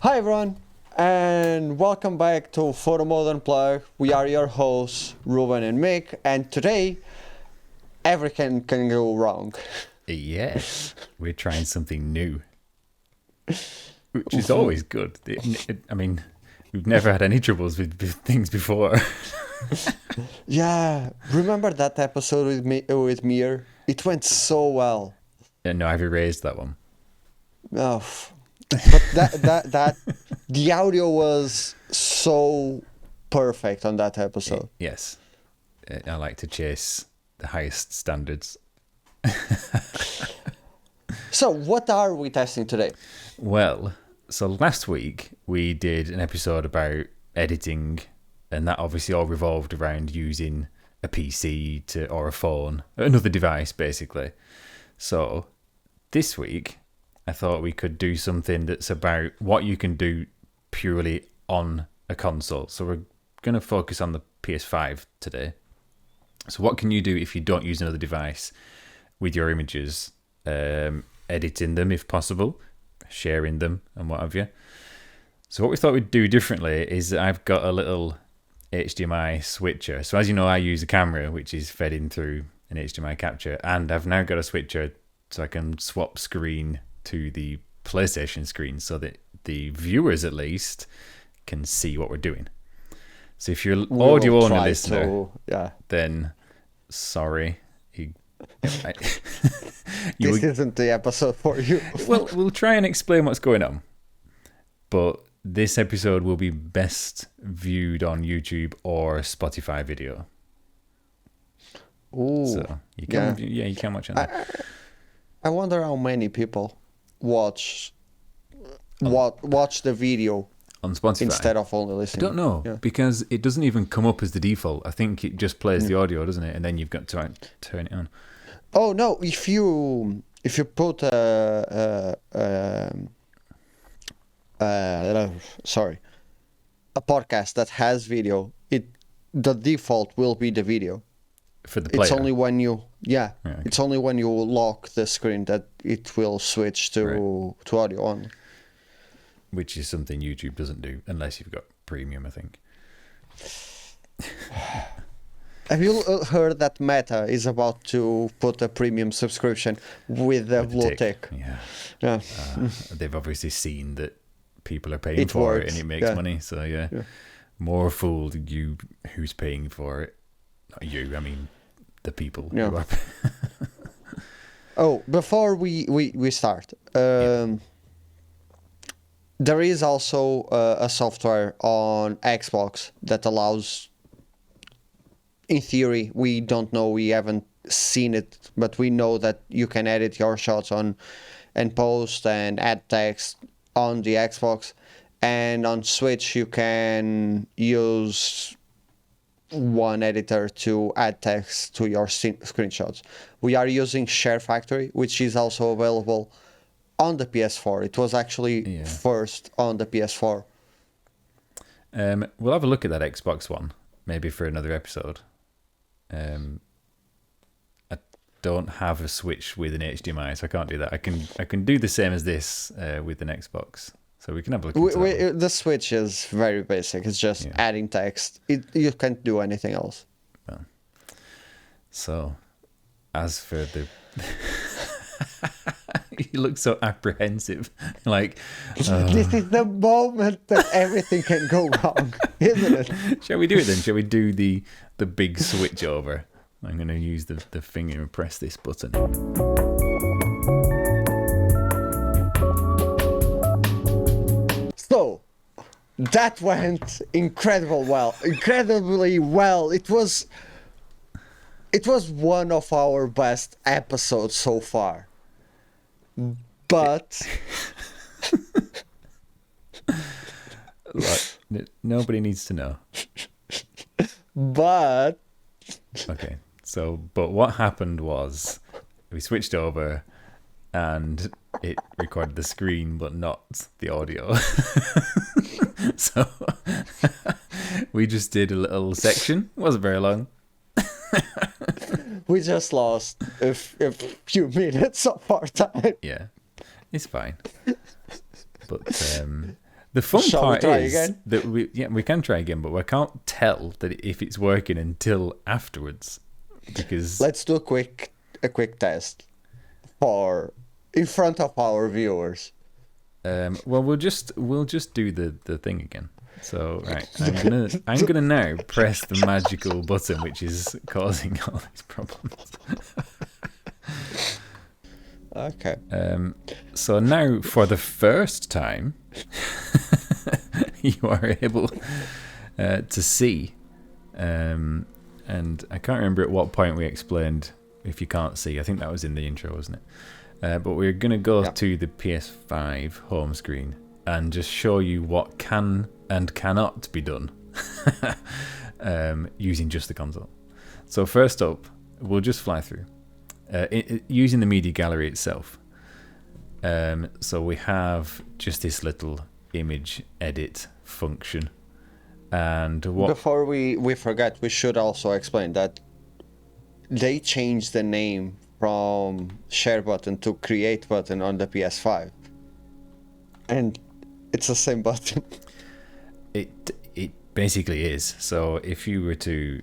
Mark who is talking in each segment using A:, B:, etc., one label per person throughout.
A: Hi everyone, and welcome back to Photomode Unplugged. We are your hosts, Ruben and Mick, and today everything can go wrong.
B: Yes, we're trying something new, which is always good. I mean, we've never had any troubles with things before.
A: Yeah, remember that episode with Mir? It went so well.
B: No, I've erased that one.
A: Oh, but that the audio was so perfect on that episode.
B: Yes, I like to chase the highest standards.
A: So, what are we testing today?
B: Well, so last week we did an episode about editing, and that obviously all revolved around using a PC or a phone, another device basically. So this week I thought we could do something that's about what you can do purely on a console. So we're going to focus on the PS5 today. So what can you do if you don't use another device with your images? Editing them if possible, sharing them and what have you. So what we thought we'd do differently is I've got a little HDMI switcher. So as you know, I use a camera which is fed in through an HDMI capture, and I've now got a switcher so I can swap screen to the PlayStation screen so that the viewers at least can see what we're doing. So if you're audio only listener, then sorry.
A: This isn't the episode for you.
B: Well, we'll try and explain what's going on. But this episode will be best viewed on YouTube or Spotify video.
A: Ooh,
B: so you can, you can watch on that.
A: I wonder how many people watch the video
B: on Spotify
A: instead of only listening.
B: I don't know because it doesn't even come up as the default. I think it just plays the audio, doesn't it? And then you've got to turn it on.
A: Oh no! If you put a podcast that has video, the default will be the video.
B: For the player.
A: It's only when it's only when you lock the screen that it will switch to audio only.
B: Which is something YouTube doesn't do unless you've got premium, I think.
A: Have you heard that Meta is about to put a premium subscription with the blue tick?
B: Yeah. They've obviously seen that people are paying for it and it makes money. So more fool you who's paying for it. Not you, I mean the people.
A: Yeah.
B: Who are
A: Oh, before we start, there is also a software on Xbox that allows, in theory, we don't know, we haven't seen it, but we know that you can edit your shots on and post and add text on the Xbox, and on Switch you can use one editor to add text to your screenshots. We are using Share Factory, which is also available on the PS4. It was actually first on the PS4.
B: We'll have a look at that Xbox one, maybe for another episode. I don't have a Switch with an HDMI, so I can't do that. I can do the same as this with an Xbox. So we can have a look at that.
A: The Switch is very basic. It's just adding text. You can't do anything else.
B: Well, so, as for the... You look so apprehensive. Like,
A: this is the moment that everything can go wrong, isn't it?
B: Shall we do it then? Shall we do the big switch over? I'm going to use the finger and press this button.
A: So, that went incredibly well. It was one of our best episodes so far. But
B: Look, nobody needs to know.
A: But
B: okay, but what happened was we switched over and it recorded the screen but not the audio. So we just did a little section. It wasn't very long.
A: we just lost a few minutes of our time.
B: Yeah, it's fine. But The fun
A: Shall we
B: part
A: try
B: is
A: again?
B: that we can try again, but we can't tell that if it's working until afterwards, because
A: Let's do a quick test in front of our viewers.
B: well, we'll just do the thing again. So right, I'm gonna now press the magical button which is causing all these problems.
A: Okay.
B: So now, for the first time, you are able to see. And I can't remember at what point we explained if you can't see. I think that was in the intro, wasn't it? But we're going to go to the PS5 home screen and just show you what can and cannot be done using just the console. So first up, we'll just fly through. Using the media gallery itself. So we have just this little image edit function. And
A: Before we forget, we should also explain that they changed the name from share button to create button on the PS5. And it's the same button.
B: It basically is. So if you were to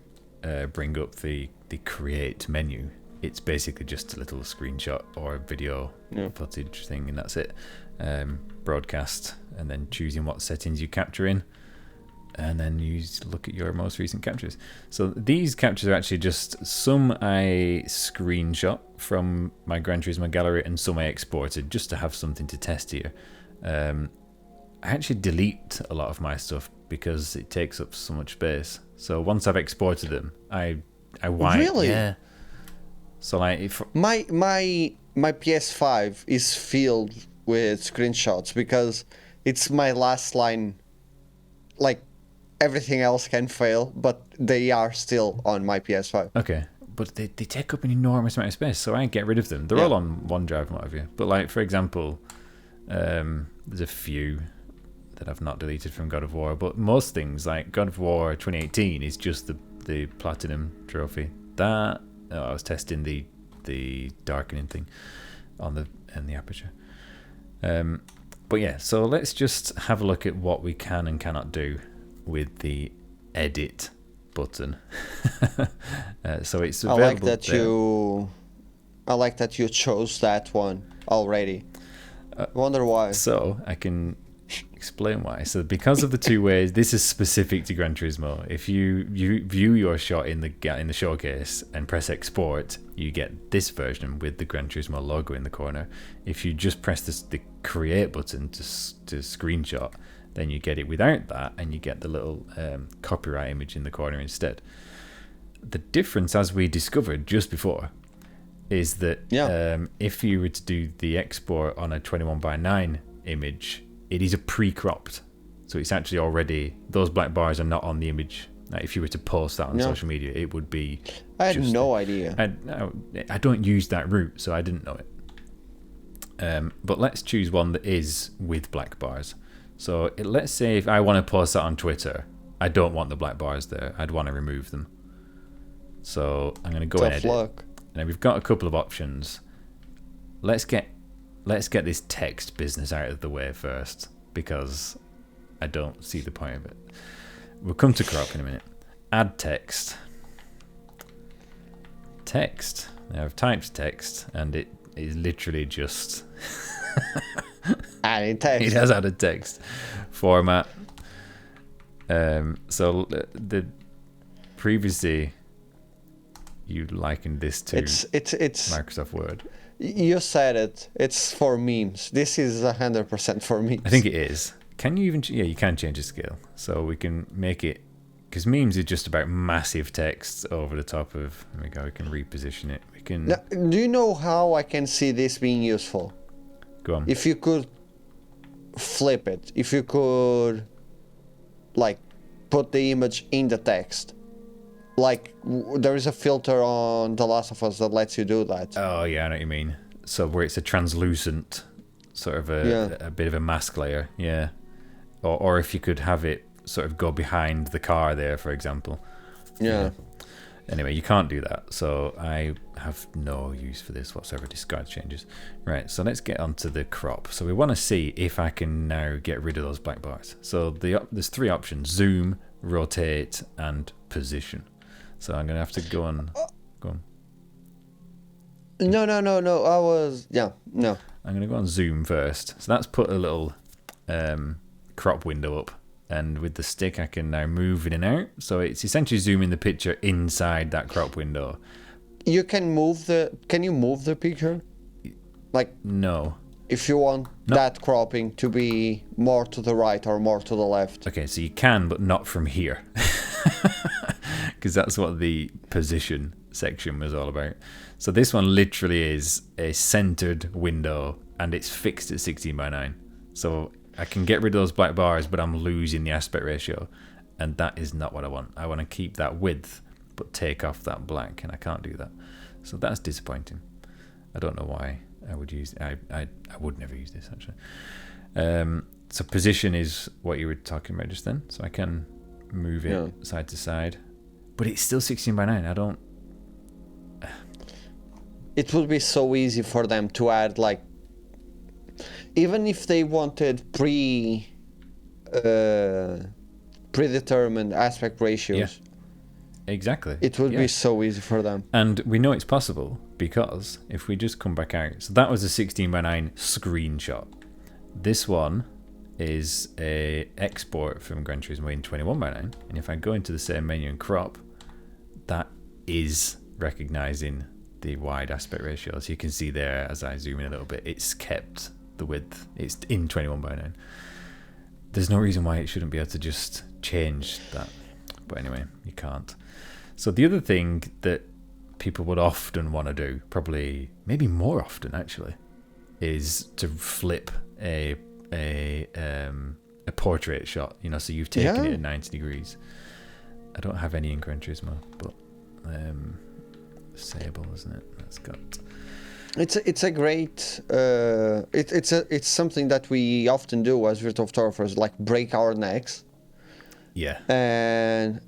B: bring up the create menu, it's basically just a little screenshot or video footage thing, and that's it. Broadcast, and then choosing what settings you capture in, and then you look at your most recent captures. So these captures are actually just some I screenshot from my Gran Turismo gallery and some I exported just to have something to test here. I actually delete a lot of my stuff because it takes up so much space. So once I've exported them, I wipe.
A: Really?
B: Yeah. So like if
A: My PS5 is filled with screenshots because it's my last line. Like, everything else can fail, but they are still on my PS5.
B: Okay, but they take up an enormous amount of space, so I get rid of them. They're all on OneDrive and what have you. But like, for example, there's a few that I've not deleted from God of War, but most things like God of War 2018 is just the platinum trophy. That I was testing the darkening thing on the aperture. But yeah, so let's just have a look at what we can and cannot do with the edit button. So it's available.
A: I like that you chose that one already. Wonder why.
B: So I can explain why. So because of the two ways, this is specific to Gran Turismo. If you view your shot in the showcase and press export, you get this version with the Gran Turismo logo in the corner. If you just press the create button to screenshot, then you get it without that, and you get the little copyright image in the corner instead. The difference, as we discovered just before, is that if you were to do the export on a 21:9 image, it is a pre-cropped. So it's actually already, those black bars are not on the image. Like if you were to post that on social media, it would be...
A: I had no idea.
B: I don't use that route, so I didn't know it. But let's choose one that is with black bars. So let's say if I want to post that on Twitter, I don't want the black bars there. I'd want to remove them. So I'm going to go and edit.
A: Luck.
B: Now we've got a couple of options. Let's get this text business out of the way first, because I don't see the point of it. We'll come to crop in a minute. Add text. Text. Now I've typed text, and it is literally just
A: adding text.
B: It has added text format. So the previously you likened this to
A: it's
B: Microsoft Word.
A: You said it. It's for memes. This is 100% for memes.
B: I think it is. Can you even... Yeah, you can change the scale. So we can make it... Because memes is just about massive text over the top of... There we go. We can reposition it. We can...
A: Now, do you know how I can see this being useful?
B: Go on.
A: If you could flip it. If you could... Like, put the image in the text. Like, there is a filter on The Last of Us that lets you do that.
B: Oh, yeah, I know what you mean. So where it's a translucent, sort of a bit of a mask layer, yeah. Or if you could have it sort of go behind the car there, for example.
A: Yeah.
B: Anyway, you can't do that. So I have no use for this whatsoever. Discard changes. Right, so let's get onto the crop. So we want to see if I can now get rid of those black bars. So there's three options: zoom, rotate, and position. So I'm going to have to go on.
A: No. No.
B: I'm going to go on zoom first. So that's put a little crop window up. And with the stick, I can now move in and out. So it's essentially zooming the picture inside that crop window.
A: You can move the. Can you move the picture? Like,
B: no.
A: if you want that cropping to be more to the right or more to the left.
B: Okay, so you can, but not from here. Because that's what the position section was all about. So this one literally is a centered window, and it's fixed at 16:9. So I can get rid of those black bars, but I'm losing the aspect ratio, and that is not what I want. I want to keep that width, but take off that black, and I can't do that. So that's disappointing. I don't know why I would use. I would never use this actually. So position is what you were talking about just then. So I can move it side to side, but it's still 16:9. I don't.
A: It would be so easy for them to add, like, even if they wanted predetermined aspect ratios.
B: Yeah, exactly.
A: It would be so easy for them.
B: And we know it's possible because if we just come back out, so that was a 16:9 screenshot. This one is a export from Gran Turismo in 21:9, and if I go into the same menu and crop, that is recognizing the wide aspect ratio. So you can see there, as I zoom in a little bit, it's kept the width. It's in 21:9. There's no reason why it shouldn't be able to just change that. But anyway, you can't. So the other thing that people would often want to do, probably maybe more often actually, is to flip a portrait shot. You know, so you've taken it at 90 degrees. I don't have any in Gran Turismo, but Sable, isn't it? That's got.
A: It's a great. It's something that we often do as virtual photographers, like break our necks.
B: Yeah.
A: And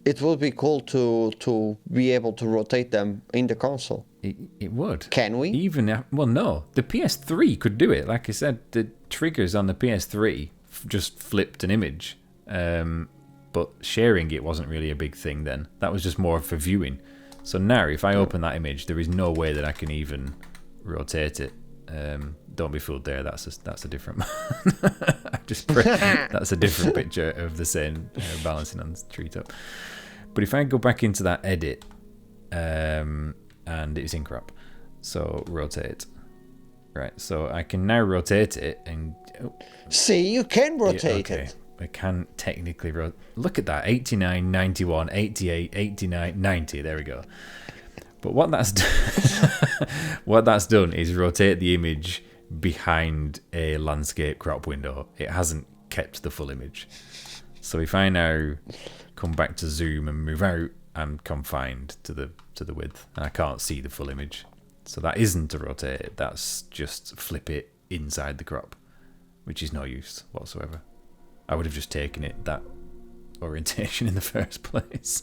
A: it would be cool to be able to rotate them in the console.
B: It would.
A: Can we?
B: Well, no. The PS3 could do it. Like I said, the triggers on the PS3 just flipped an image. But sharing it wasn't really a big thing then. That was just more for viewing. So now, if I open that image, there is no way that I can even rotate it. Don't be fooled there. That's a different. That's a different picture of the same balancing on the treetop. But if I go back into that edit, and it's in crop, so rotate. Right. So I can now rotate it and.
A: See, you can rotate it.
B: I can technically look at that. 89, 91, 88, 89, 90. There we go. But what that's done is rotate the image behind a landscape crop window. It hasn't kept the full image. So if I now come back to zoom and move out, I'm confined to the width. And I can't see the full image. So that isn't to rotate it. That's just flip it inside the crop, which is no use whatsoever. I would have just taken it that orientation in the first place.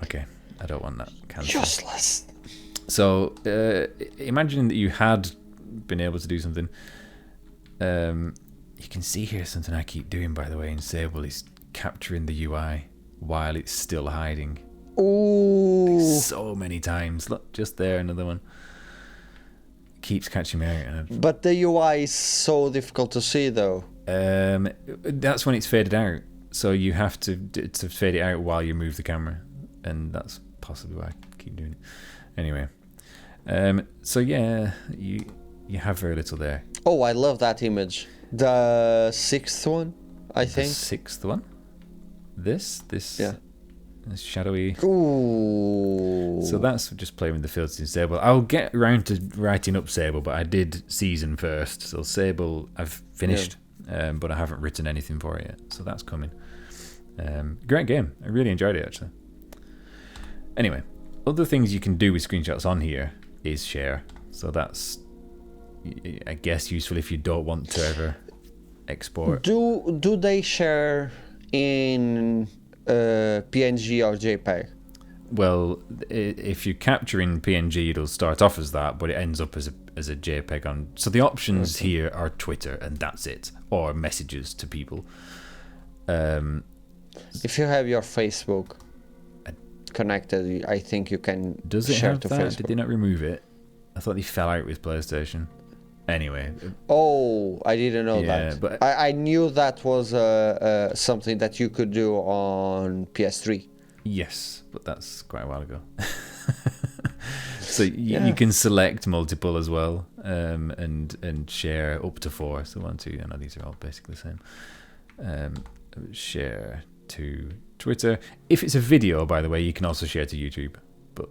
B: Okay, I don't want that. Cancel.
A: Useless.
B: So, imagining that you had been able to do something. You can see here something I keep doing, by the way, in Sable is capturing the UI while it's still hiding.
A: Ooh.
B: So many times. Look, just there, another one. Keeps catching me out.
A: But the UI is so difficult to see, though.
B: That's when it's faded out. So you have to fade it out while you move the camera, and that's possibly why I keep doing it. Anyway, so yeah, you have very little there.
A: Oh, I love that image. The sixth one, I think.
B: The sixth one. This.
A: Yeah.
B: This shadowy.
A: Ooh.
B: So that's just playing with the filters in Sable. I'll get around to writing up Sable, but I did season first. So Sable, I've finished, but I haven't written anything for it yet. So that's coming. Great game. I really enjoyed it, actually. Anyway, other things you can do with screenshots on here is share. So that's, I guess, useful if you don't want to ever export.
A: Do they share in PNG or JPEG?
B: Well, if you're capturing PNG, it'll start off as that, but it ends up as a JPEG on. So the options here are Twitter, and that's it, or messages to people.
A: If you have your Facebook connected, I think you can
B: Does it
A: share
B: have
A: to
B: that?
A: Facebook.
B: Did they not remove it? I thought they fell out with PlayStation. Anyway,
A: Oh, I didn't know
B: Yeah,
A: that.
B: but-
A: I knew that was something that you could do on PS3.
B: yes, but that's quite a while ago. So
A: Yeah.
B: you can select multiple as well, and share up to 4. So 1, 2. I know these are all basically the same. Share to Twitter. If it's a video, by the way, you can also share to YouTube. But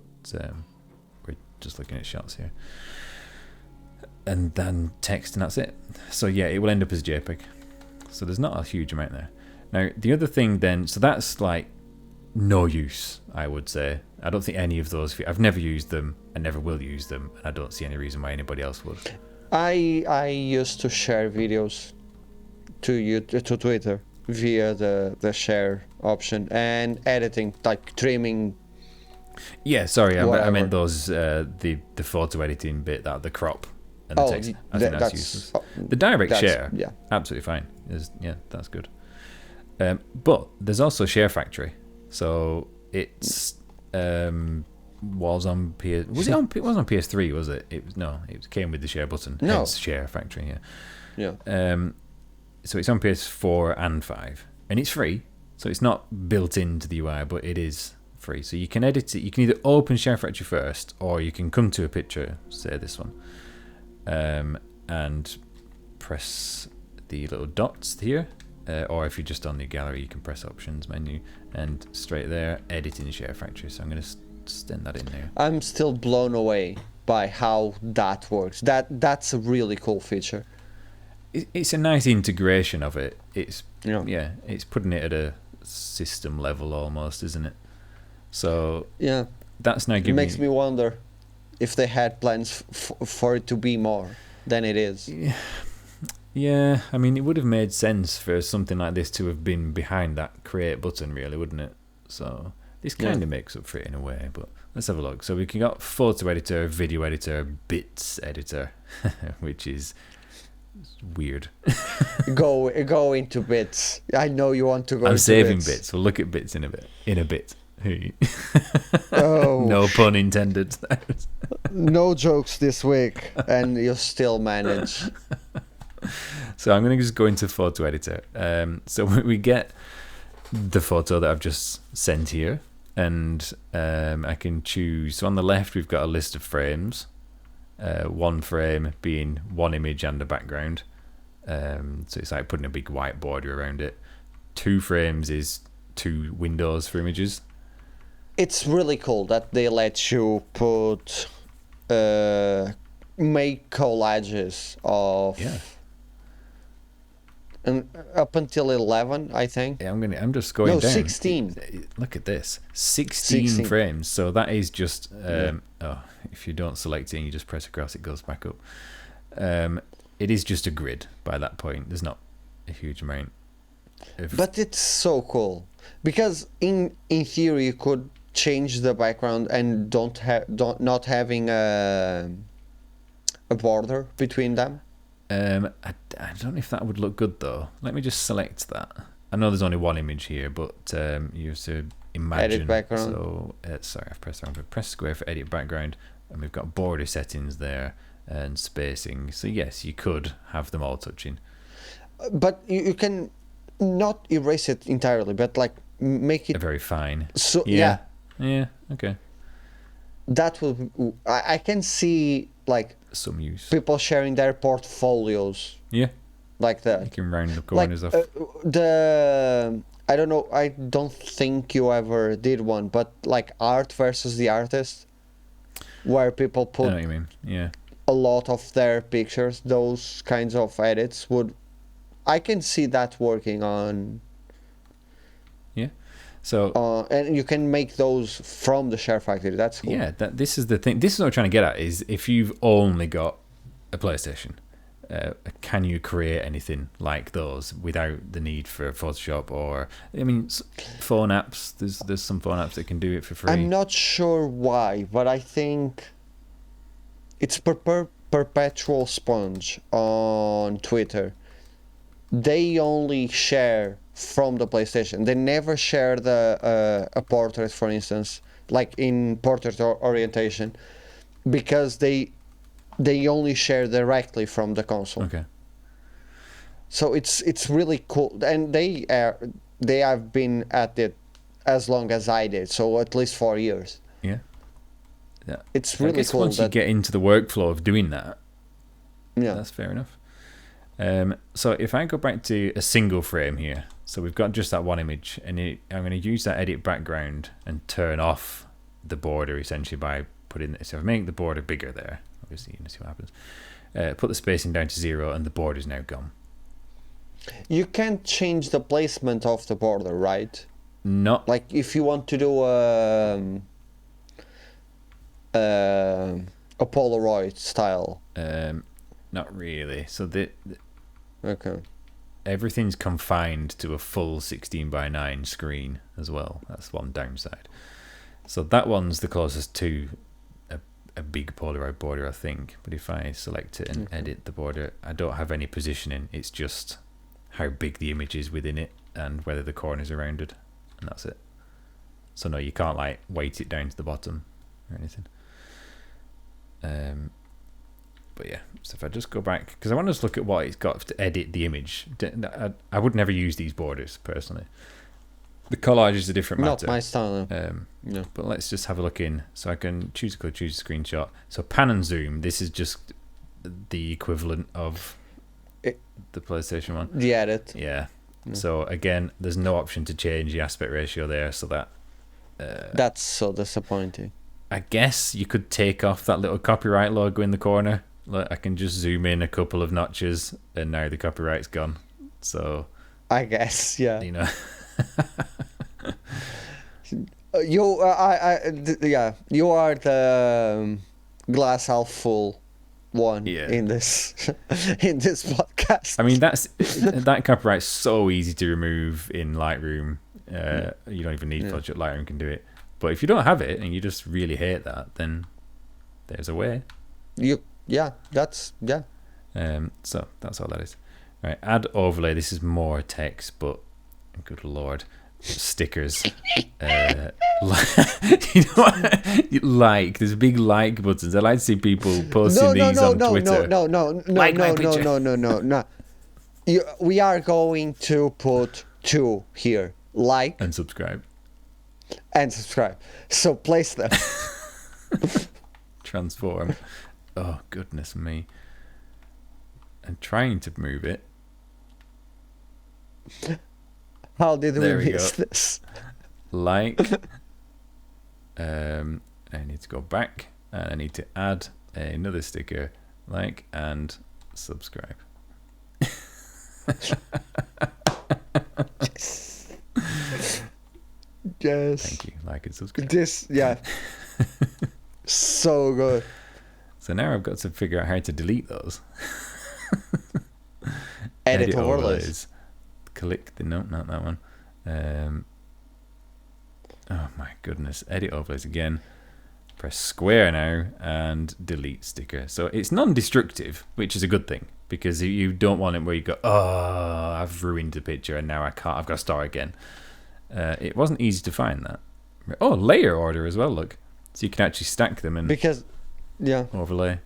B: we're just looking at shots here. And then text, and that's it. So yeah, it will end up as JPEG. So there's not a huge amount there. Now the other thing then, so that's like no use, I would say. I don't think any of those. I've never used them. I never will use them, and I don't see any reason why anybody else would.
A: I used to share videos to Twitter via the share option, and editing, like trimming.
B: Yeah, sorry, I
A: Whatever.
B: meant those the photo editing bit, that the crop and the
A: Oh,
B: text. I think that's
A: that's
B: useless. The direct
A: that's-
B: share,
A: yeah.
B: absolutely fine. Yeah, that's good. But there's also Share Factory, so it's was on PS. Was it on? It was on PS3, was it? It was no. It came with the share button.
A: No.
B: Hence Share Factory. Yeah.
A: Yeah.
B: So it's on PS4 and 5, and it's free. So it's not built into the UI, but it is free. So you can edit it. You can either open Share Factory first, or you can come to a picture, say this one, and press the little dots here. Or if you're just on the gallery, you can press Options menu, and straight there, Edit in Share Factory. So I'm going to extend that in there.
A: I'm still blown away by how that works. That's a really cool feature.
B: It's a nice integration of it. It's
A: Yeah.
B: it's putting it at a system level almost, isn't it? So
A: Yeah.
B: that's now
A: It
B: giving
A: makes me wonder if they had plans for it to be more than it is.
B: Yeah, I mean, it would have made sense for something like this to have been behind that create button, really, wouldn't it? So this kind of makes up for it in a way, but let's have a look. So we can got photo editor, video editor, bits editor, which is weird.
A: Go into bits. I know you want to go.
B: I'm
A: into
B: saving bits. We'll look at bits in a bit.
A: Oh,
B: No pun intended.
A: no jokes this week, and you still manage.
B: So I'm going to just go into photo editor. So we get the photo that I've just sent here, and I can choose. So on the left, we've got a list of frames. One frame being one image and a background. So it's like putting a big white border around it. 2 frames is 2 windows for images.
A: It's really cool that they let you put make collages of.
B: Yeah.
A: And up until 11, I think.
B: Yeah, I'm just going
A: No,
B: down.
A: 16.
B: Look at this, 16 frames. So that is just if you don't select it and you just press across, it goes back up. It is just a grid by that point. There's not a huge amount.
A: But it's so cool because in theory you could change the background and not having a border between them.
B: I don't know if that would look good though. Let me just select that. I know there's only one image here, but you have to imagine.
A: Edit background.
B: So sorry, I've pressed wrong. Press square for edit background, and we've got border settings there and spacing. So yes, you could have them all touching.
A: But you can not erase it entirely, but like make it
B: Very fine.
A: so.
B: Yeah. Yeah. Okay.
A: That will. I can see like
B: Some use.
A: people sharing their portfolios
B: Yeah.
A: like
B: You
A: that.
B: can round the
A: Like
B: corners off.
A: I don't know. I don't think you ever did one, but like art versus the artist, where people
B: I know
A: put
B: what you mean. Yeah.
A: a lot of their pictures. Those kinds of edits would. I can see that working on.
B: Yeah. So
A: And you can make those from the Share Factory. That's cool.
B: yeah, this is the thing. This is what I'm trying to get at. Is if you've only got a PlayStation, can you create anything like those without the need for Photoshop? Or I mean, phone apps. There's some phone apps that can do it for free.
A: I'm not sure why, but I think it's Perpetual Sponge on Twitter. They only share from the PlayStation. They never share a portrait, for instance, like in portrait orientation, because they only share directly from the console.
B: Okay.
A: So it's really cool, and they have been at it as long as I did, so at least 4 years.
B: Yeah. Yeah.
A: It's really cool.
B: Once you get into the workflow of doing that,
A: yeah,
B: that's fair enough. So if I go back to a single frame here, so we've got just that one image, and I'm going to use that edit background and turn off the border essentially by putting this. So if I make the border bigger there, obviously you can see what happens. Put the spacing down to 0, and the border is now gone.
A: You can't change the placement of the border, right?
B: Not
A: like if you want to do a Polaroid style.
B: Not really. So
A: Okay.
B: Everything's confined to a full 16:9 screen as well. That's one downside. So that one's the closest to a big Polaroid border, I think. But if I select it and edit the border, I don't have any positioning. It's just how big the image is within it and whether the corners are rounded, and that's it. So no, you can't like weight it down to the bottom or anything. But yeah, so if I just go back, because I want to just look at what it's got to edit the image. I would never use these borders personally. The collage is a different matter.
A: Not my style.
B: No. But let's just have a look in. So I can choose a screenshot. So pan and zoom, this is just the equivalent of the PlayStation one.
A: The edit.
B: Yeah. So again, there's no option to change the aspect ratio there, so that...
A: that's so disappointing.
B: I guess you could take off that little copyright logo in the corner. Like, I can just zoom in a couple of notches, and now the copyright's gone. So...
A: I guess, yeah.
B: You know...
A: You are the glass half full one in this podcast.
B: I mean, that copyright's so easy to remove in Lightroom. You don't even need Photoshop. Lightroom can do it. But if you don't have it and you just really hate that, then there's a way.
A: So
B: that's all that is. Right, add overlay. This is more text, but good lord. Stickers. You know what? Like, there's big like buttons. I like to see people posting these on Twitter.
A: No. We are going to put 2 here. Like
B: and subscribe.
A: So place them.
B: Transform. Oh goodness me. I'm trying to move it.
A: How did we miss this?
B: Like. I need to go back and I need to add another sticker. Like and subscribe.
A: Yes.
B: Thank you. Like and subscribe.
A: So good.
B: So now I've got to figure out how to delete those.
A: Edit overlays.
B: Click the note, not that one. Oh my goodness. Edit overlays again. Press square now and delete sticker. So it's non-destructive, which is a good thing, because you don't want it where you go, oh, I've ruined the picture and now I can't. I've got to start again. It wasn't easy to find that. Oh, layer order as well. Look, so you can actually stack them and overlay,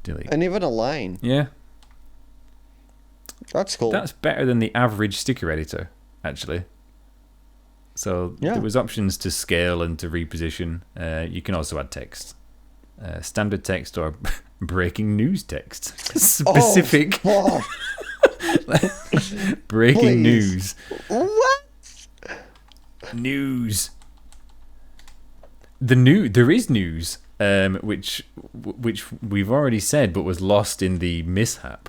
B: delete,
A: and even a line.
B: Yeah,
A: that's cool.
B: That's better than the average sticker editor, actually. So there was options to scale and to reposition. You can also add text, standard text or breaking news text, specific.
A: Oh,
B: breaking news.
A: What?
B: News. There is news, which we've already said, but was lost in the mishap.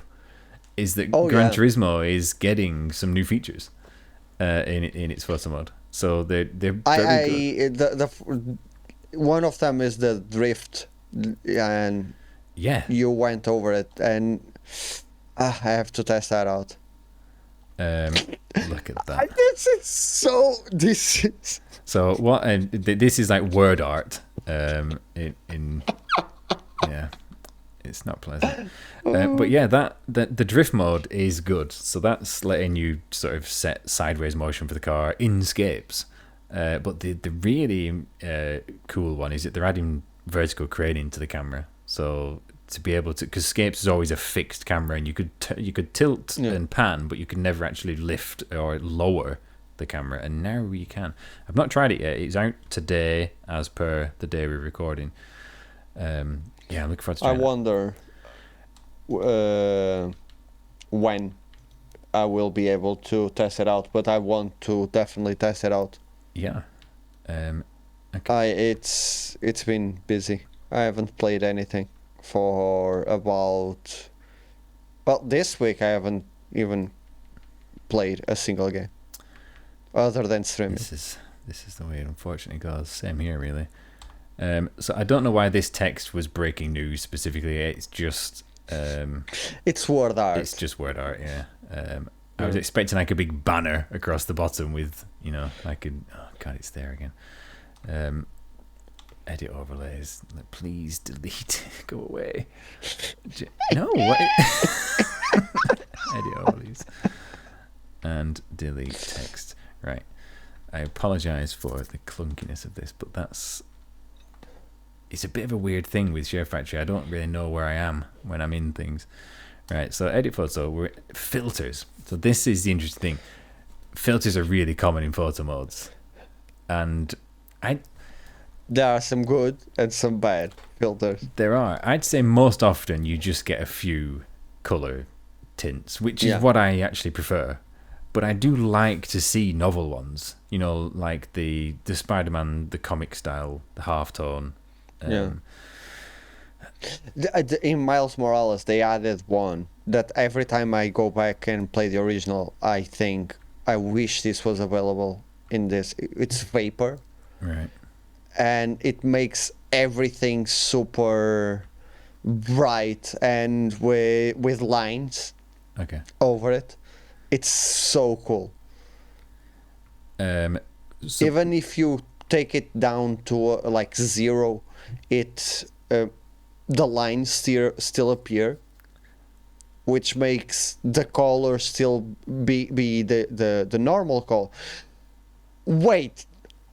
B: Is that Gran Turismo is getting some new features in its photo mode? So they're very good.
A: The one of them is the drift, and you went over it, and I have to test that out.
B: Look at that.
A: This is
B: So what? This is like word art. Yeah, it's not pleasant. But yeah, the drift mode is good. So that's letting you sort of set sideways motion for the car in scapes. But the really cool one is that they're adding vertical craning to the camera. So to be able to, because scapes is always a fixed camera, and you could tilt and pan, but you could never actually lift or lower the camera. And now you can. I've not tried it yet. It's out today, as per the day we're recording. Yeah, I'm looking forward to trying
A: I wonder when I will be able to test it out, but I want to definitely test it out.
B: Yeah. Okay.
A: It's been busy. I haven't played anything for about, well, this week I haven't even played a single game other than streaming.
B: This is the way it unfortunately goes. Same here, really. So I don't know why this text was breaking news specifically. It's just
A: it's word art.
B: It's just word art, yeah. I was expecting like a big banner across the bottom with, like oh god, it's there again. Edit overlays. Please delete. Go away. No, what? Edit overlays. And delete text. Right. I apologise for the clunkiness of this, but it's a bit of a weird thing with Share Factory. I don't really know where I am when I'm in things. Right, so edit photo, filters. So this is the interesting thing. Filters are really common in photo modes. And
A: there are some good and some bad filters.
B: There are. I'd say most often you just get a few colour tints, which is what I actually prefer. But I do like to see novel ones. Like the Spider-Man, the comic style, the halftone.
A: In Miles Morales, they added one that every time I go back and play the original, I think, I wish this was available in this. It's vapor.
B: Right.
A: And it makes everything super bright and with lines over it. It's so cool. Even if you take it down to like 0, the lines still appear, which makes the color still be the normal color. Wait,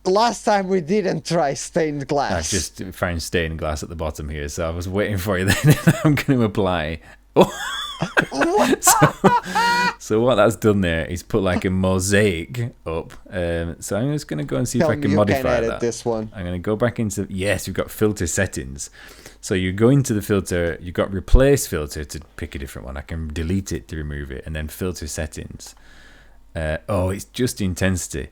A: last time we didn't try stained glass.
B: I've just found stained glass at the bottom here, so I was waiting for you then. I'm going to apply. So what that's done there is put like a mosaic up. So I'm just going to go and see if I can modify that.
A: This one.
B: I'm going to go back into, yes, we've got filter settings. So you go into the filter, you've got replace filter to pick a different one. I can delete it to remove it, and then filter settings. It's just intensity.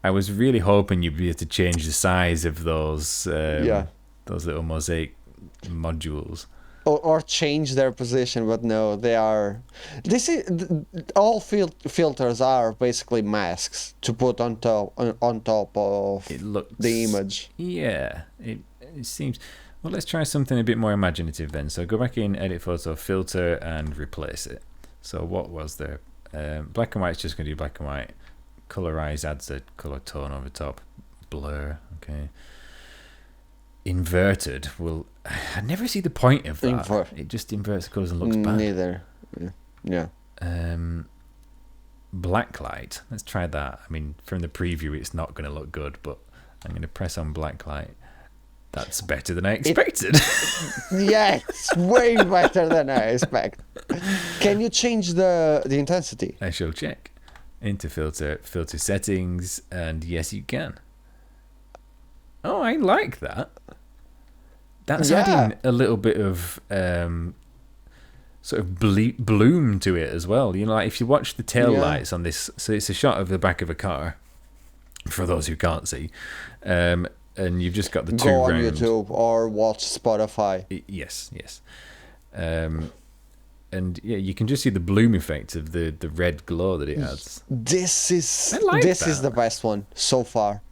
B: I was really hoping you'd be able to change the size of those little mosaic modules.
A: Or change their position, but no, they are. All filters are basically masks to put on top of the image.
B: Yeah, it seems. Well, let's try something a bit more imaginative then. So go back in, edit photo, filter, and replace it. So what was there? Black and white is just going to do black and white. Colorize adds a color tone over top. Blur, okay. Inverted will. I never see the point of that. It just inverts the colors and looks bad.
A: Neither. Yeah.
B: Blacklight. Let's try that. I mean, from the preview, it's not going to look good, but I'm going to press on blacklight. That's better than I expected.
A: Yes, way better than I expect. Can you change the intensity?
B: I shall check. Into filter settings, and yes, you can. Oh, I like that. That's adding a little bit of sort of bloom to it as well. Like if you watch the tail lights on this, so it's a shot of the back of a car, for those who can't see, and you've just got the two
A: Go on
B: round.
A: YouTube or watch Spotify.
B: Yes. And yeah, you can just see the bloom effect of the red glow that it adds.
A: This is the best one so far,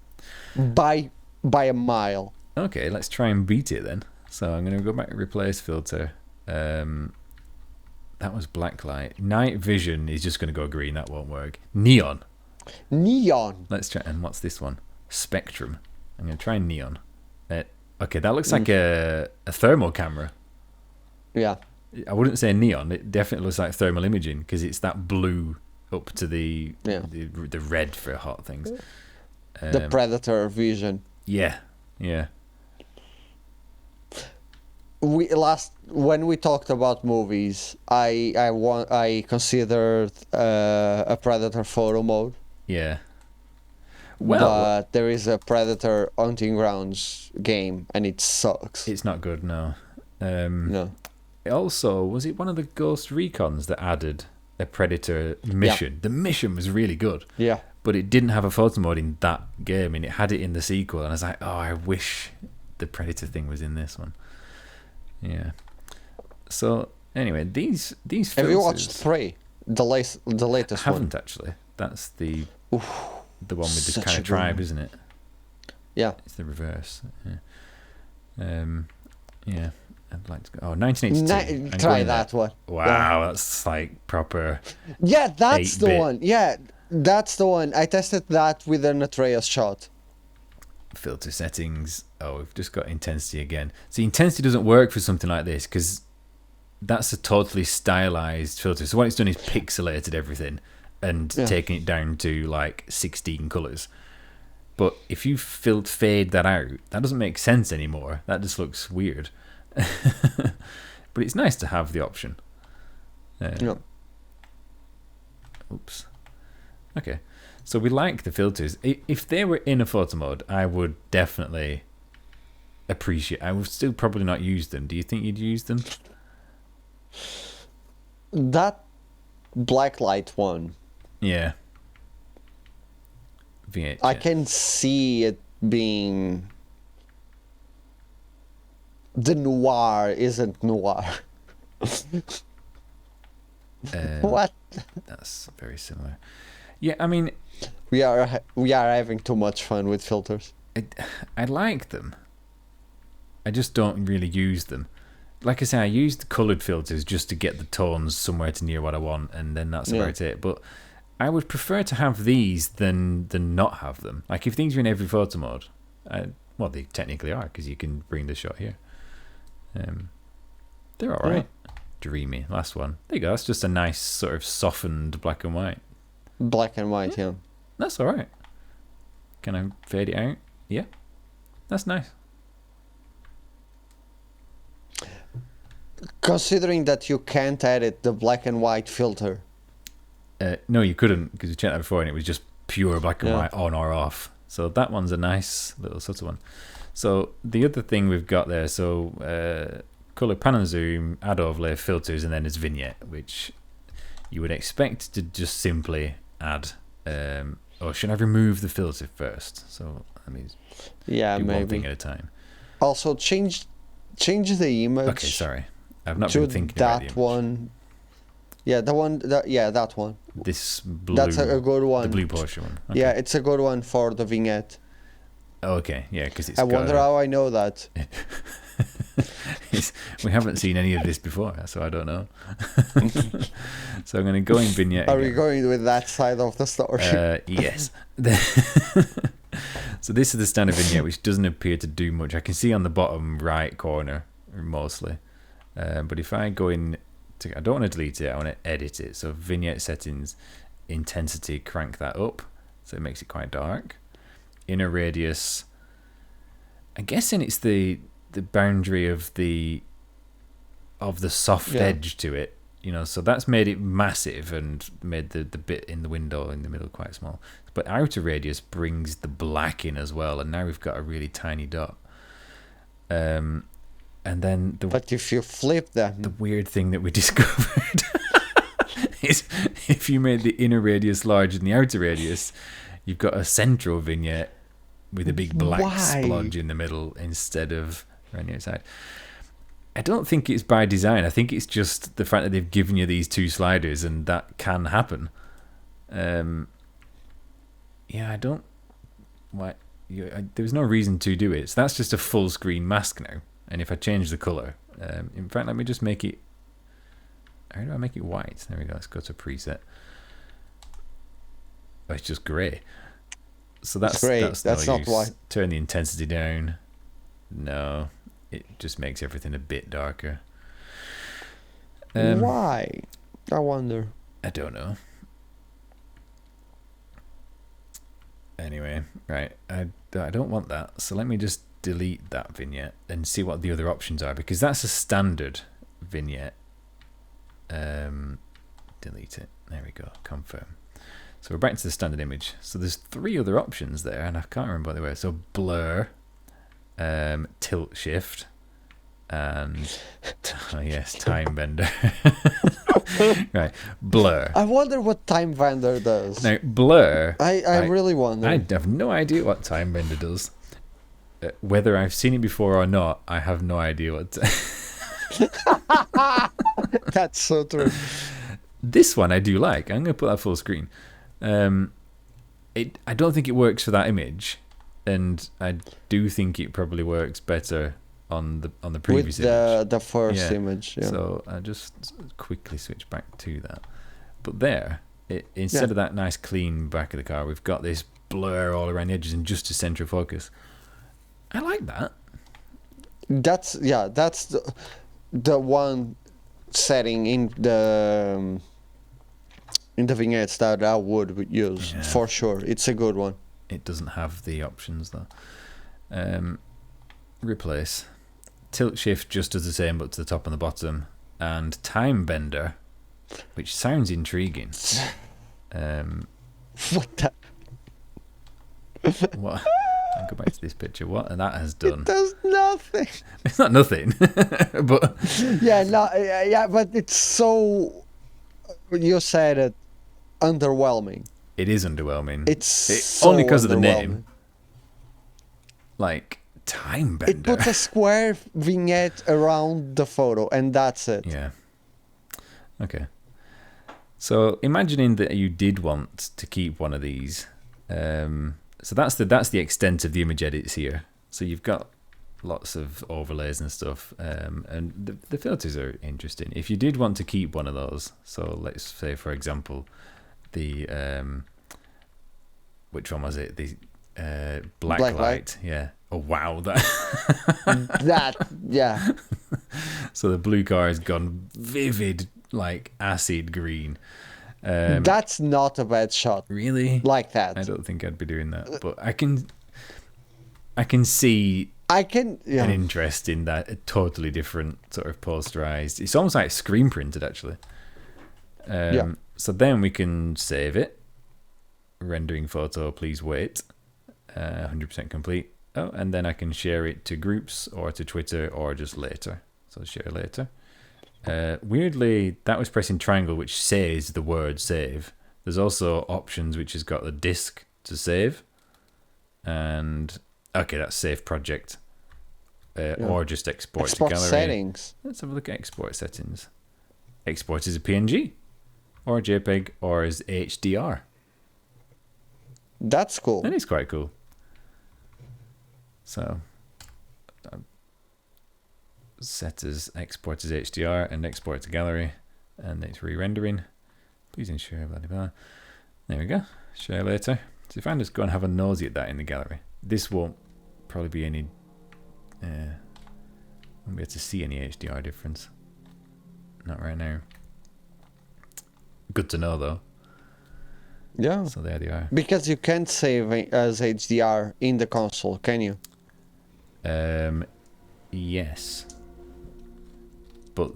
A: by a mile.
B: Okay, let's try and beat it then. So I'm going to go back to replace filter, That was black light. Night vision is just going to go green. That won't work. Neon.
A: Neon.
B: Let's try. And what's this one? Spectrum. I'm going to try neon. Okay, that looks like a thermal camera.
A: Yeah.
B: I wouldn't say neon. It definitely looks like thermal imaging because it's that blue up to the red for hot things.
A: The Predator vision.
B: Yeah.
A: When we talked about movies, I considered a Predator photo mode.
B: Yeah. Well,
A: but there is a Predator Hunting Grounds game, and it sucks.
B: It's not good, no.
A: No.
B: Also, was it one of the Ghost Recons that added a Predator mission?
A: Yeah.
B: The mission was really good.
A: Yeah.
B: But it didn't have a photo mode in that game, and it had it in the sequel. And I was like, oh, I wish the Predator thing was in this one. Yeah. So anyway, these filters.
A: Have you watched 3? The latest one?
B: I haven't actually. That's the one with the kind of tribe, isn't it?
A: Yeah.
B: It's the reverse. Yeah. I'd like to go. Oh, 1982.
A: Try that one.
B: Wow, that's like proper.
A: Yeah, that's the
B: 8-bit.
A: one. Yeah, that's the one. I tested that with an Atreus shot.
B: Filter settings. Oh, we've just got intensity again. See, intensity doesn't work for something like this because that's a totally stylized filter. So what it's done is pixelated everything and taken it down to like 16 colors. But if you fade that out, that doesn't make sense anymore. That just looks weird. But it's nice to have the option. Oops. Okay. So we like the filters. If they were in a photo mode, I would definitely appreciate. I would still probably not use them. Do you think you'd use them?
A: That black light one.
B: Yeah. V8.
A: I can see it being. The noir isn't noir. What?
B: That's very similar. Yeah, I mean,
A: we are having too much fun with filters.
B: I like them. I just don't really use them. Like I say, I use the coloured filters just to get the tones somewhere to near what I want, and then that's about it. But I would prefer to have these than not have them. Like if things are in every photo mode, well, they technically are because you can bring the shot here. They're all right. Dreamy. Last one. There you go. That's just a nice sort of softened black and white.
A: Black and white, yeah.
B: That's all right. Can I fade it out? Yeah. That's nice.
A: Considering that you can't edit the black and white filter.
B: No, you couldn't because we checked that before and it was just pure black and white on or off. So that one's a nice little subtle one. So the other thing we've got there, color pan and zoom, add overlay, filters, and then there's vignette, which you would expect to just simply add. Or should I remove the filter first? So let me do one thing at a time.
A: Also, change the image.
B: Okay, sorry, I've not been thinking about the image.
A: One. Yeah, that one.
B: This blue.
A: That's a good one.
B: The blue portion one. Okay.
A: Yeah, it's a good one for the vignette.
B: Okay, yeah, because it's.
A: I wonder how I know that.
B: We haven't seen any of this before, so I don't know. So I'm going to go in vignette.
A: Are we going with that side of the story?
B: Yes. So this is the standard vignette, which doesn't appear to do much. I can see on the bottom right corner mostly, but if I go in, I don't want to delete it. I want to edit it. So vignette settings, intensity, crank that up, so it makes it quite dark. Inner radius. I'm guessing it's the boundary of the soft edge to it, so that's made it massive and made the bit in the window in the middle quite small. But outer radius brings the black in as well, and now we've got a really tiny dot. And then
A: but if you flip them,
B: the weird thing that we discovered is if you made the inner radius larger than the outer radius, you've got a central vignette with a big black splodge in the middle instead of around the outside. I don't think it's by design. I think it's just the fact that they've given you these two sliders and that can happen. I don't. Why? There's no reason to do it. So that's just a full screen mask now. And if I change the color, in fact, let me just make it How do I make it white? There we go. Let's go to preset. Oh, it's just grey. So that's
A: Grey.
B: That's
A: That's
B: no
A: not
B: use.
A: white.
B: Turn the intensity down. No, it just makes everything a bit darker.
A: Why? I wonder.
B: I don't know. Anyway, right. I don't want that. So let me just delete that vignette and see what the other options are, because that's a standard vignette. Delete it. There we go. Confirm. So we're back to the standard image. So there's 3 other options there, and I can't remember what they were. So blur, tilt shift, and oh yes, time bender. Right, blur.
A: I wonder what Time Bender does.
B: Now blur.
A: I really wonder.
B: I have no idea what time bender does. Whether I've seen it before or not, I have no idea what.
A: That's so true.
B: This one I do like. I'm going to put that full screen. I don't think it works for that image, and I do think it probably works better on the previous image.
A: The first image. Yeah.
B: So I just quickly switch back to that. But there, instead of that nice clean back of the car, we've got this blur all around the edges and just a center of focus. I like that.
A: That's the one setting in the vignettes that I would use for sure. It's a good one.
B: It doesn't have the options though. Replace. Tilt shift just does the same but to the top and the bottom. And time bender, which sounds intriguing.
A: What the?
B: What? I'll go back to this picture. What? And that has done.
A: It does nothing.
B: It's not nothing, but
A: but it's so. You said it. Underwhelming.
B: it is underwhelming.
A: It's so
B: only because of the name.
A: underwhelming.
B: Like time
A: It
B: bender.
A: puts a square vignette around the photo, and that's it.
B: Yeah. Okay. So imagining that you did want to keep one of these. So that's the extent of the image edits here. So you've got lots of overlays and stuff, and the filters are interesting. If you did want to keep one of those, so let's say for example, the which one was it? The black light. Yeah. Oh wow,
A: Yeah.
B: So the blue car has gone vivid, like acid green.
A: That's not a bad shot.
B: Really?
A: Like that.
B: I don't think I'd be doing that, but I can see an interest in that. A totally different sort of posterized. It's almost like screen printed actually. So then we can save it. Rendering photo, please wait. 100% complete. Oh, and then I can share it to groups or to Twitter or just later. So share later. Weirdly, that was pressing triangle, which says the word save. There's also options which has got the disk to save. And okay, that's save project. Or just export to gallery.
A: Settings.
B: Let's have a look at export settings. Export as a PNG or a JPEG or as HDR.
A: That's cool.
B: That is quite cool. So set as export as HDR and export to gallery, and it's re-rendering. Please ensure blah blah blah. There we go. Share later. So if I just go and have a nosy at that in the gallery, this won't probably be any. Won't be able to see any HDR difference. Not right now. Good to know though.
A: Yeah.
B: So there they are.
A: Because you can't save as HDR in the console, can you?
B: Yes. But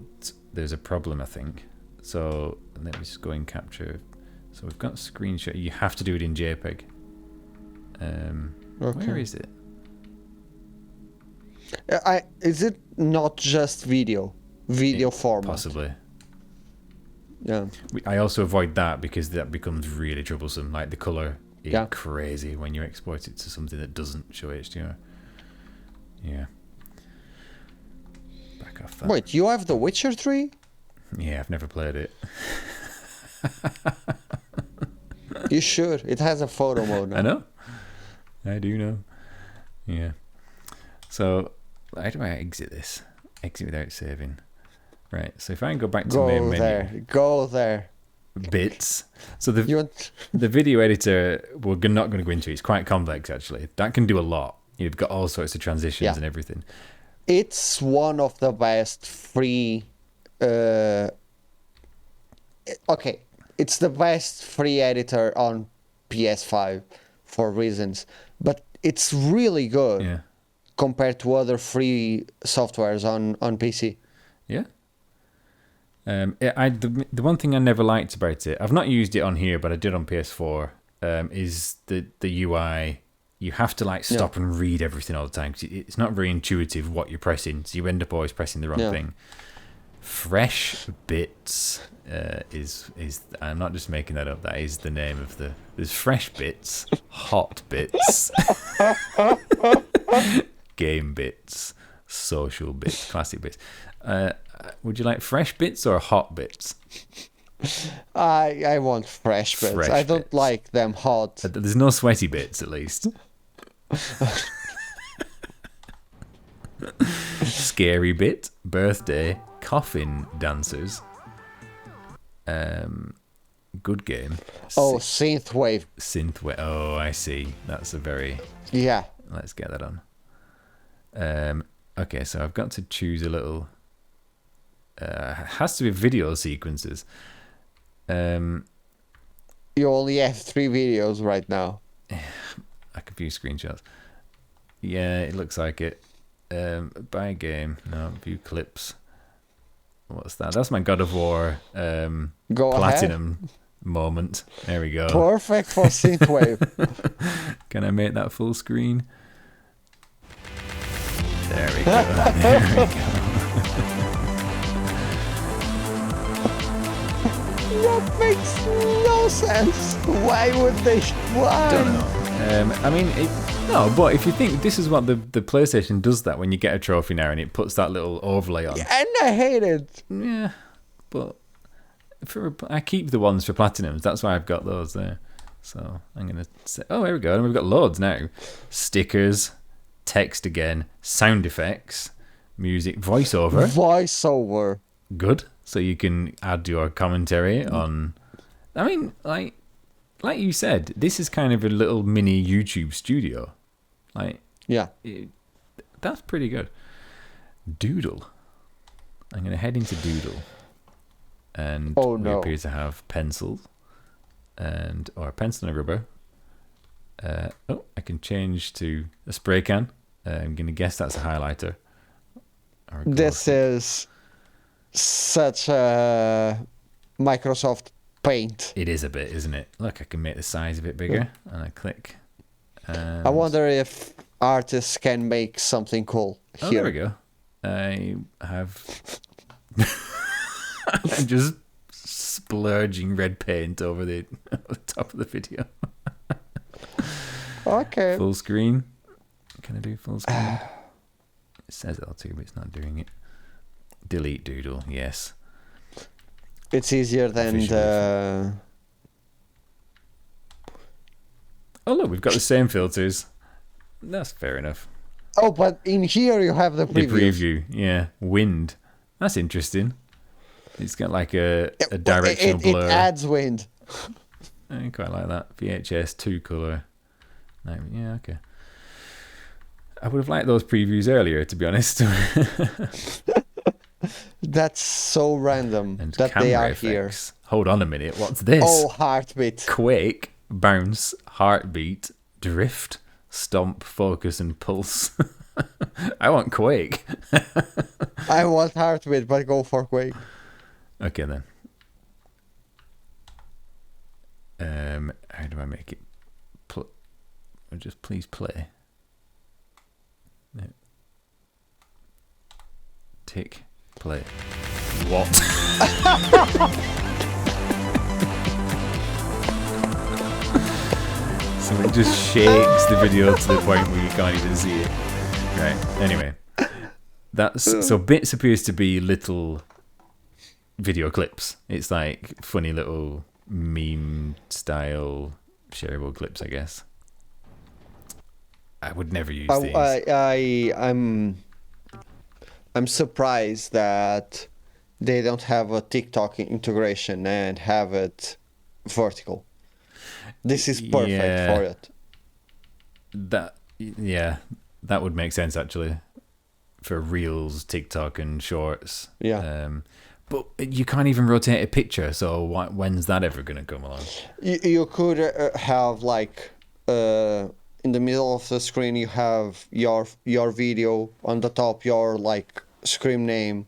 B: there's a problem, I think. So let me just go and capture. So we've got screenshot. You have to do it in JPEG.
A: Okay.
B: Where is it?
A: Is it not just video format?
B: Possibly.
A: Yeah.
B: I also avoid that because that becomes really troublesome. Like the color is crazy when you export it to something that doesn't show HDR. Yeah. Back off that.
A: Wait, you have The Witcher 3?
B: Yeah, I've never played it.
A: You should. It has a photo mode now.
B: I know. I do know. Yeah. So, how do I exit this? Exit without saving. Right. So if I go back to main menu,
A: Go there.
B: bits. So
A: You want?
B: the video editor, we're not going to go into it. It's quite complex, actually. That can do a lot. You've got all sorts of transitions and everything.
A: It's one of the best free. Okay, it's the best free editor on PS5 for reasons, but it's really good
B: Yeah.
A: compared to other free softwares on PC.
B: Yeah. The one thing I never liked about it, I've not used it on here, but I did on PS4, is the UI. You have to like stop and read everything all the time, 'cause it's not very intuitive what you're pressing, so you end up always pressing the wrong thing. Fresh Bits is I'm not just making that up. That is the name of there's Fresh Bits, Hot Bits, Game Bits, Social Bits, Classic Bits. Would you like Fresh Bits or Hot Bits?
A: I want fresh bits.
B: Fresh
A: I don't
B: bits.
A: like them hot.
B: There's no sweaty bits, at least. Scary Bit, Birthday, Coffin Dancers. Good game.
A: Oh, synthwave.
B: Synthwave. Oh, I see. That's a very...
A: Yeah.
B: Let's get that on. Okay, so I've got to choose a little... it has to be video sequences.
A: You only have 3 videos right now.
B: I can view screenshots. Yeah, it looks like it. Buy game. No, view clips. What's that? That's my God of War
A: Go
B: platinum
A: ahead.
B: moment. There we go.
A: Perfect for synthwave.
B: Can I make that full screen? There we go. There we go.
A: That makes no sense. Why would they? Why?
B: Don't know. I mean, no, but if you think this is what the PlayStation does, that when you get a trophy now and it puts that little overlay on.
A: And I hate it.
B: Yeah, but I keep the ones for platinums. That's why I've got those there. So I'm gonna say, oh, here we go. And we've got loads now. Stickers, text again, sound effects, music, voiceover. Good. So you can add your commentary on. I mean, like you said, this is kind of a little mini YouTube studio. That's pretty good. Doodle. I'm going to head into Doodle, and we appear to have pencils or a pencil and a rubber. I can change to a spray can. I'm going to guess that's a highlighter.
A: This is such a Microsoft Paint.
B: It is a bit, isn't it? Look, I can make the size a bit bigger, and I click.
A: I wonder if artists can make something cool here.
B: Oh, there we go. I have I'm just splurging red paint over the top of the video.
A: Okay.
B: Full screen. Can I do full screen? It says L2, but it's not doing it. Delete Doodle, yes.
A: It's easier than the...
B: Oh, look, we've got the same filters. That's fair enough.
A: Oh, but in here you have the preview.
B: The preview, yeah. Wind. That's interesting. It's got like a directional blur.
A: It adds wind.
B: I quite like that. VHS 2 color. No, yeah, okay. I would have liked those previews earlier, to be honest.
A: That's so random
B: And
A: that they are here.
B: Hold on a minute. What's this?
A: Oh, heartbeat.
B: Quake, bounce, heartbeat, drift, stomp, focus, and pulse. I want Quake.
A: I want heartbeat, but go for Quake.
B: Okay then. How do I make it? Just please play. No. Tick. Play. What? So it just shakes the video to the point where you can't even see it. Right. Anyway, so bits appears to be little video clips. It's like funny little meme style shareable clips, I guess. I would never use these.
A: I'm surprised that they don't have a TikTok integration and have it vertical. This is perfect for it.
B: That would make sense actually for Reels, TikTok, and Shorts.
A: Yeah.
B: But you can't even rotate a picture, so when's that ever going to come along?
A: You could have like in the middle of the screen you have your video, on the top your like screen name,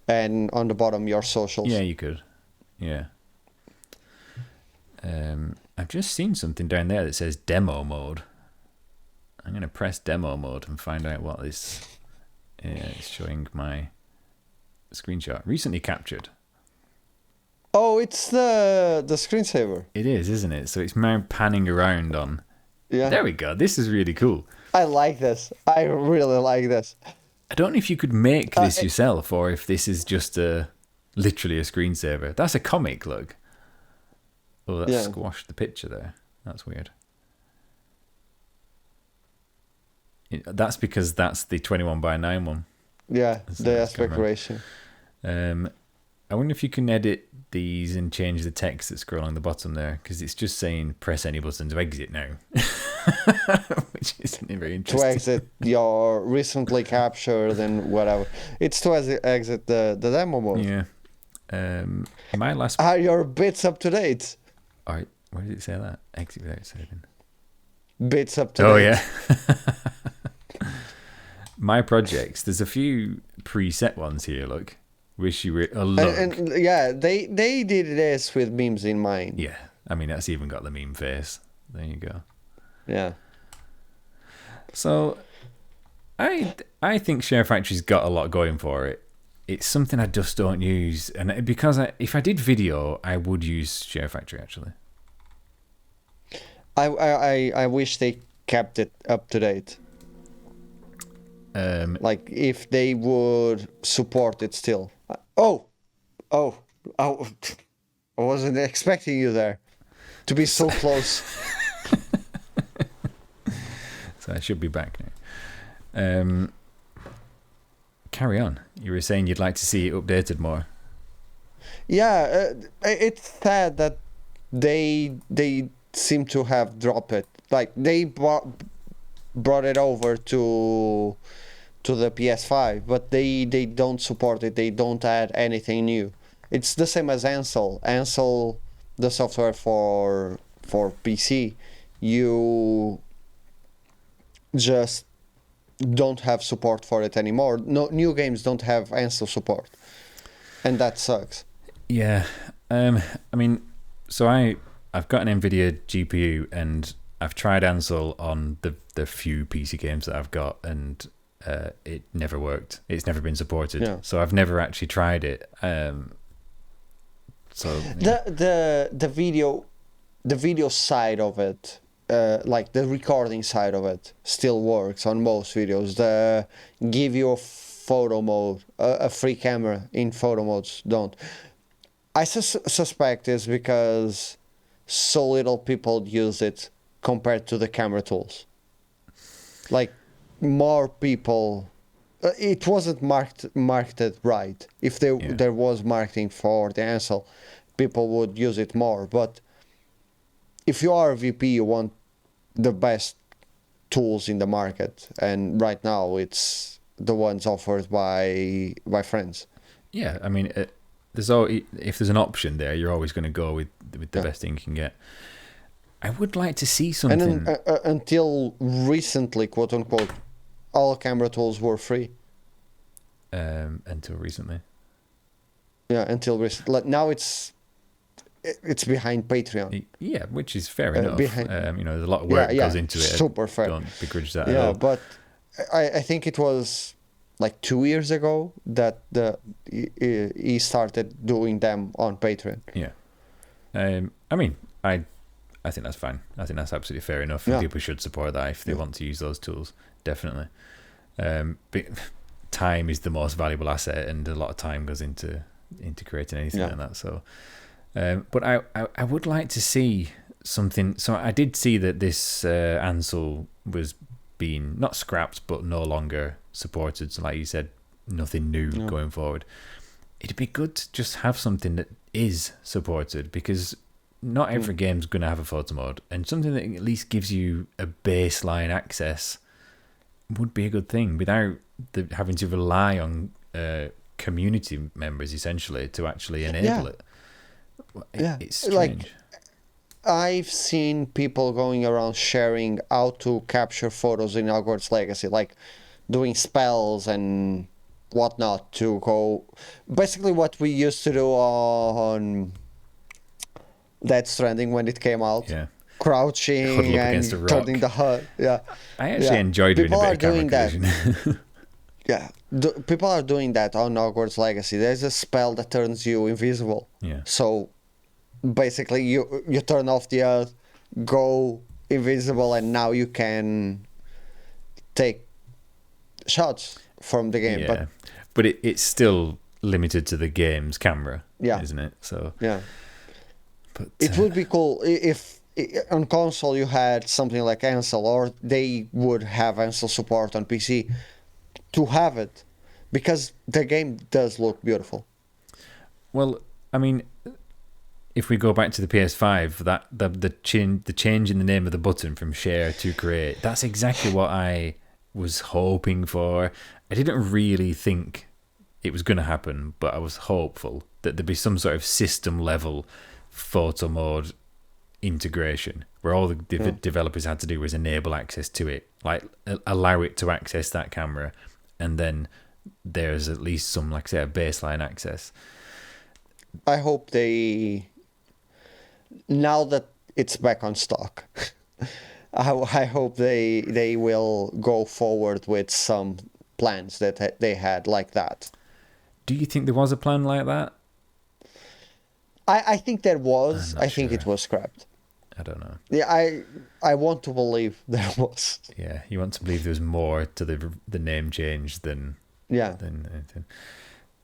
A: and on the bottom your socials.
B: Yeah, you could. Yeah. I've just seen something down there that says demo mode. I'm going to press demo mode and find out what this is showing my screenshot. Recently captured.
A: Oh, it's the screensaver.
B: It is, isn't it? So it's now panning around on.
A: Yeah.
B: There we go. This is really cool.
A: I like this. I really like this.
B: I don't know if you could make this yourself or if this is just literally a screensaver. That's a comic, look. Oh, that squashed the picture there. That's weird. That's because that's the 21:9 one.
A: Yeah, the aspect ratio.
B: I wonder if you can edit these and change the text that's scrolling the bottom there, because it's just saying press any button to exit now, which isn't very interesting.
A: To exit your recently captured and whatever. It's to exit the demo mode.
B: Yeah. My last.
A: Are your bits up to date?
B: All right. Where did it say that? Exit without saving.
A: Bits up to date.
B: Oh yeah. My projects. There's a few preset ones here. Look. Wish you were. Oh, look.
A: And yeah, they did this with memes in mind.
B: Yeah. I mean, that's even got the meme face. There you go.
A: Yeah.
B: So, I think Share Factory's got a lot going for it. It's something I just don't use, and because if I did video, I would use Share Factory actually.
A: I wish they kept it up to date. Like if they would support it still. Oh, I wasn't expecting you there to be so close.
B: So I should be back now. Carry on. You were saying you'd like to see it updated more.
A: Yeah, it's sad that they seem to have dropped it. Like they brought it over to the PS5, but they don't support it. They don't add anything new. It's the same as Ansel. Ansel, the software for PC, you just don't have support for it anymore. No new games don't have Ansel support, and that sucks.
B: Yeah, I mean, so I've got an Nvidia GPU and I've tried Ansel on the few PC games that I've got, and it never worked. It's never been supported.
A: Yeah.
B: So I've never actually tried it. So yeah.
A: The video side of it, like the recording side of it, still works on most videos. The give you a photo mode, a free camera in photo modes don't. I suspect it's because so little people use it compared to the camera tools. Like more people, it wasn't marketed right. If there was marketing for the Ansel, people would use it more. But if you are a VP, you want the best tools in the market, and right now it's the ones offered by friends.
B: Yeah, I mean, if there's an option there, you're always going to go with the best thing you can get. I would like to see something.
A: And until recently, quote unquote, all camera tools were free.
B: Until recently.
A: Yeah, until recently. Now it's behind Patreon.
B: Yeah, which is fair enough. There's a lot of work goes into it.
A: Super fair.
B: Don't begrudge that at all.
A: Yeah, but I think it was like 2 years ago that he started doing them on Patreon.
B: Yeah. I mean, I think that's fine. I think that's absolutely fair enough. And people should support that if they want to use those tools. Definitely. But time is the most valuable asset, and a lot of time goes into creating anything like that. So, but I would like to see something. So I did see that this Ansel was being not scrapped, but no longer supported. So like you said, nothing new going forward. it'd be good to just have something that is supported, because not every game's going to have a photo mode, and something that at least gives you a baseline access would be a good thing without having to rely on community members essentially to actually enable it. It's strange.
A: Like, I've seen people going around sharing how to capture photos in Hogwarts Legacy, like doing spells and whatnot to go. Basically, what we used to do on Death Stranding when it came out.
B: Yeah.
A: Crouching
B: Huddle up
A: and
B: against a rock.
A: turning the HUD. Yeah.
B: I actually enjoyed doing
A: People
B: a
A: are
B: bit of camera
A: doing that.
B: collision.
A: Yeah. People are doing that on Hogwarts Legacy. There's a spell that turns you invisible.
B: Yeah.
A: So basically, you turn off the earth, go invisible, and now you can take shots from the game.
B: Yeah. But it's still limited to the game's camera, isn't it? So
A: yeah.
B: But
A: It would be cool if on console you had something like Ansel, or they would have Ansel support on PC to have it, because the game does look beautiful.
B: Well, I mean, if we go back to the PS5, that the change in the name of the button from share to create, that's exactly what I was hoping for. I didn't really think it was going to happen, but I was hopeful that there'd be some sort of system level photo mode integration where all the developers had to do was enable access to it, like allow it to access that camera, and then there's at least some, like I say, a baseline access.
A: I hope now that it's back on stock, I hope they will go forward with some plans that they had like that.
B: Do you think there was a plan like that?
A: I think there was. I think
B: sure.
A: it was scrapped.
B: I don't know.
A: Yeah, I want to believe there was.
B: Yeah, you want to believe there's more to the name change than anything.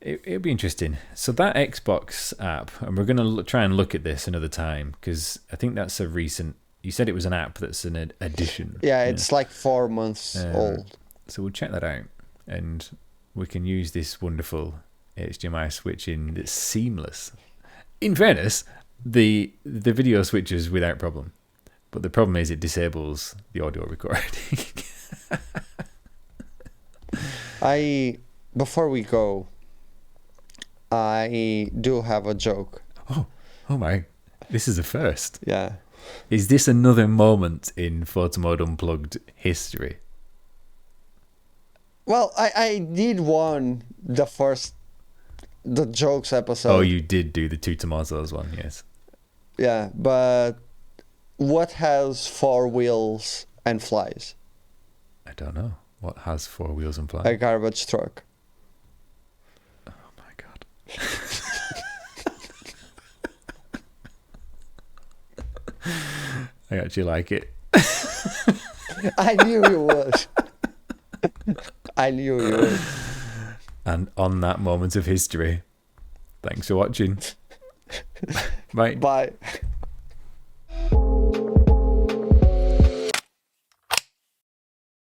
B: It'll be interesting. So that Xbox app, and we're going to try and look at this another time, because I think that's a recent. You said it was an app that's an addition.
A: Yeah, it's like 4 months old.
B: So we'll check that out, and we can use this wonderful HDMI switching that's seamless. In fairness, the video switches without problem, but the problem is it disables the audio recording.
A: Before we go, I do have a joke.
B: Oh my! This is a first.
A: Yeah.
B: Is this another moment in Photomode Unplugged history?
A: Well, I did the jokes episode.
B: Oh, you did do the two tomatoes one, yes.
A: Yeah, but what has 4 wheels and flies?
B: I don't know. What has 4 wheels and flies?
A: A garbage truck.
B: Oh my god. I actually like it.
A: I knew you would. I knew you would.
B: And on that moment of history, thanks for watching. Bye.
A: Bye.